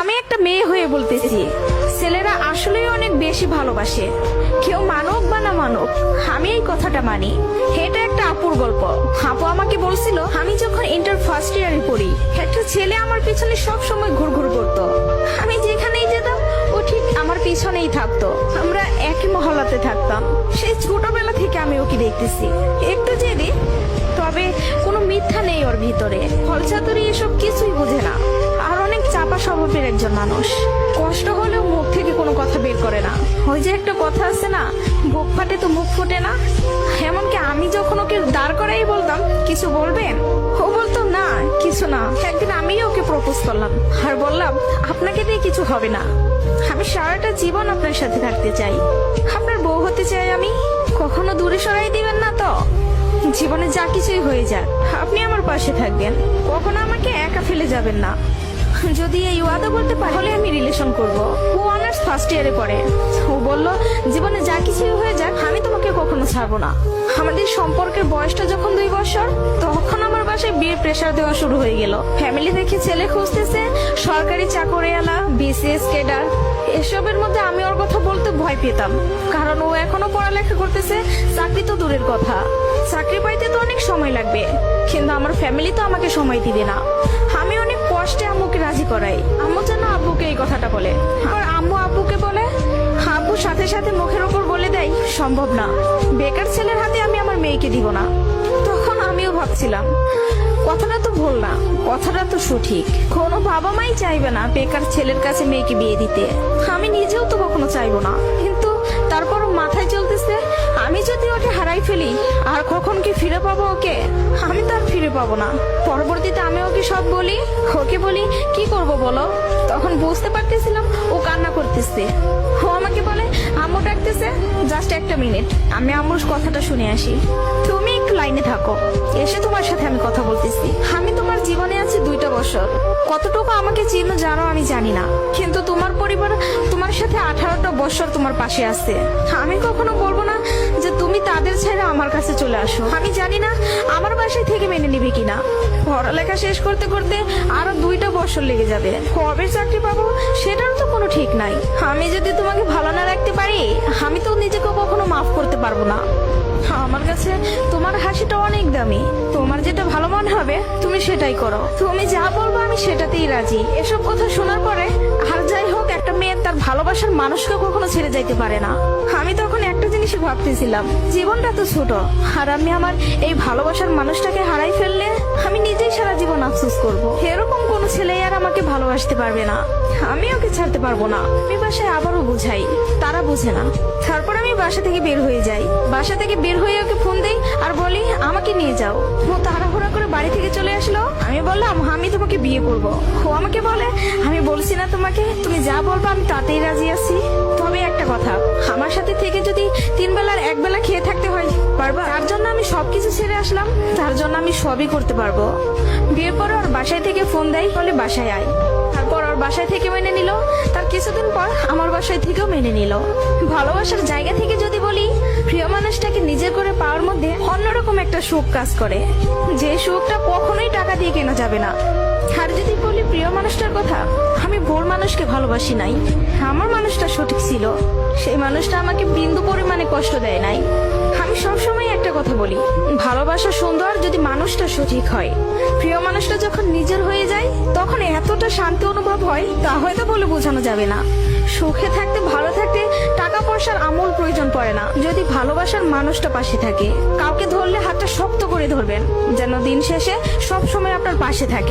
আমি একটা মেয়ে হয়ে বলতেছি, ছেলেরা আসলেই অনেক বেশি ভালোবাসে। কেউ মানুক বা না মানুক, আমি এই কথাটা মানি। এটা একটা আপুর গল্প। আপু আমাকে বলছিল, আমি যখন ইন্টার ফার্স্ট ইয়ারে পড়ি, একটা ছেলে আমার পিছনে সব সময় ঘুরঘুর করতো। আমি যেখানেই যেতাম ও ঠিক আমার পিছনেই থাকতো। আমরা একই মহল্লাতে থাকতাম। সেই ছোটবেলা থেকে আমি ওকে দেখতেছি। একটু জেদি, তবে কোনো মিথ্যা নেই ওর ভিতরে। ফলচাতুরি এসব কিছুই বুঝে না। আর অনেক চাপা স্বভাবের একজন মানুষ। কষ্ট হলেও মুখ থেকে কোনো কথা বের করে না। ওই যে একটা কথা আছে না, বুক ফাটে তো মুখ ফোটে না। এমনকি আমি যখন ওকে দাঁড় করাই বলতাম, কিছু বলবেন, ও বলতো না কিছু না। একদিন আমি ওকে প্রপোজ করলাম আর বললাম, আপনাকে দিয়ে কিছু হবে না। আমি সারাটা জীবন আপনার সাথে থাকতে চাই, আপনার বউ হতে চাই আমি। কখনো দূরে সরাই দিবেন না তো? জীবনে যা কিছুই হয়ে যাক, আপনি আমার পাশে থাকবেন। কখনো আমাকে একা ফেলে যাবেন না। যদি এই ওয়াদা করতে পারি, তাহলে আমি রিলেশন করব। ও অনার্স ফার্স্ট ইয়ারে পড়ে। ও বলল, জীবনে যা কিছুই হয়ে যাক, আমি তোমাকে কখনো ছাড়বো না। আমাদের সম্পর্কের বয়সটা যখন 2 বছর, তখন আমার বাসায় বিয়ের প্রেসার দেওয়া শুরু হয়ে গেল। ফ্যামিলি থেকে ছেলে খুঁজতেছে, সরকারি চাকরিওয়ালা, বিসিএস ক্যাডার। এসবের মধ্যে আমি ওর কথা বলতে ভয় পেতাম, কারণ ও এখনো পড়ালেখা করতেছে। চাকরি তো দূরের কথা, চাকরি পাইতে তো অনেক সময় লাগবে। কিন্তু আমার ফ্যামিলি তো আমাকে সময় দিবে না। আমি অনেক কষ্টে আম্মুকে রাজি করাই। আম্মু যেন আব্বুকে এই কথাটা বলে, আর আম্মু আব্বুকে বলে। আব্বু সাথে সাথে মুখের উপর বলে দেয়, সম্ভব না, বেকার ছেলের হাতে আমি আমার মেয়েকে দিব না। তখন আমিও ভাবছিলাম, কথাটা তো ভুল না, কথাটা তো সঠিক। কোনো বাবা মাই চাইবে না বেকার ছেলের কাছে মেয়েকে বিয়ে দিতে। আমি নিজেও তো কখনো চাইবো না। কিন্তু তারপরও মাথায় চলতেছে, আমি যদি ওকে হারাই ফেলি, আর কখন কি ফিরে পাবো ওকে? আমি তো আর ফিরে পাবো না। পরবর্তীতে আমি ওকে সব বলি, ওকে বলি কি করব বলো। তখন বুঝতে পারতেছিলাম ও কান্না করতেছে। ও আমাকে বলে, আম্মু ডাকতেছে, জাস্ট একটা মিনিট, আমি আম্মুর কথাটা শুনে আসি। তুমি একটু লাইনে থাকো, এসে তোমার সাথে আমি কথা বলতেছি। আমি তোমার জীবনে আছি 2টা বছর। কতটুকু আমাকে চিনো জানো আমি জানি না, কিন্তু তোমার পরিবার তোমার সাথে 18টা বছর তোমার পাশে আছে। আমি কখনো বলবো না যে তুমি তাদের ছেড়ে আমার কাছে চলে আসো। আমি জানি না আমার বাসায় থেকে মেনে নিবে কিনা। পড়ালেখা শেষ করতে করতে আরো 2টা বছর লেগে যাবে। কবে চাকরি পাবো সেটারও তো কোনো ঠিক নাই। আমি যদি তোমাকে ভালো না রাখতে পারি, আমি তো নিজেকে কখনো মাফ করতে পারবো না। আমার কাছে তোমার হাসিটা অনেক দামি। তোমার যেটা ভালো মনে হবে তুমি সেটাই করো। তুমি যা বলবো আমি সেটাতেই রাজি। এসব কথা শোনার পরে, আর যাই হোক, একটা মেয়ে তার ভালোবাসার মানুষকে কখনো ছেড়ে যাইতে পারে না। আমি তখন একটা জিনিসই ভাবতেছিলাম, জীবনটা তো ছোট, আর আমি আমার এই ভালোবাসার মানুষটাকে হারাই ফেললে আমি নিজেই সারা জীবন আফসোস করব। এরকম কোন ছেলে আর আমাকে ভালোবাসতে পারবে না। আমি ওকে ছাড়তে পারবো না। আমি বাসায় আবারও বুঝাই, তারা বুঝে না। তারপর আমি বাসা থেকে বের হয়ে যাই। বাসা থেকে বের হয়ে ওকে ফোন দেই আর বলি, আমাকে নিয়ে যাও। ও তাড়াহুড়া করে বাড়ি থেকে চলে আসলো। আমি বললাম, আমি তোমাকে বিয়ে করব। ও আমাকে বলে, আমি বলছি না তোমাকে, তুমি যা বলবো আমি তাতেই রাজি আছি। তবে একটা কথা, আমার সাথে থেকে যদি 3 বেলার 1 বেলা খেয়ে থাকতে হয়, পারবা? তার জন্য আমি সবকিছু ছেড়ে আসলাম, তার জন্য আমি সবই করতে পারবো। বিয়ের পরে ওর বাসায় থেকে ফোন দেয়, বলে বাসায় আয়। তারপর ওর বাসায় থেকে মেনে নিল। তার কিছুদিন পর আমার বাসায় থেকেও মেনে নিল। ভালোবাসার জায়গা থেকে যদি বলি, প্রিয় মানুষটাকে নিজের করে পাওয়ার মধ্যে অন্যরকম একটা সুখ কাজ করে, যে সুখটা কখনোই টাকা দিয়ে কেনা যাবে না। আর যদি বলি প্রিয় মানুষটার কথা, আমি ভুল মানুষকে ভালোবাসি নাই। আমার মানুষটা সঠিক ছিল। সেই মানুষটা আমাকে বিন্দু পরিমাণে কষ্ট দেয় নাই। আমি সবসময় একটা কথা বলি, ভালোবাসা সুন্দর যদি মানুষটা সঠিক হয়। প্রিয় মানুষটা যখন নিজের হয়ে যায়, তখন এতটা শান্তি অনুভব হয়, তা হয়তো বলে বোঝানো যাবে না। সুখে থাকতে, ভালো থাকতে টাকা পয়সার আমূল প্রয়োজন পড়ে না, যদি ভালোবাসার মানুষটা পাশে থাকে। কাউকে ধরলে হাতটা শক্ত করে ধরবেন, যেন দিন শেষে সব সময় আপনার পাশে থাকে।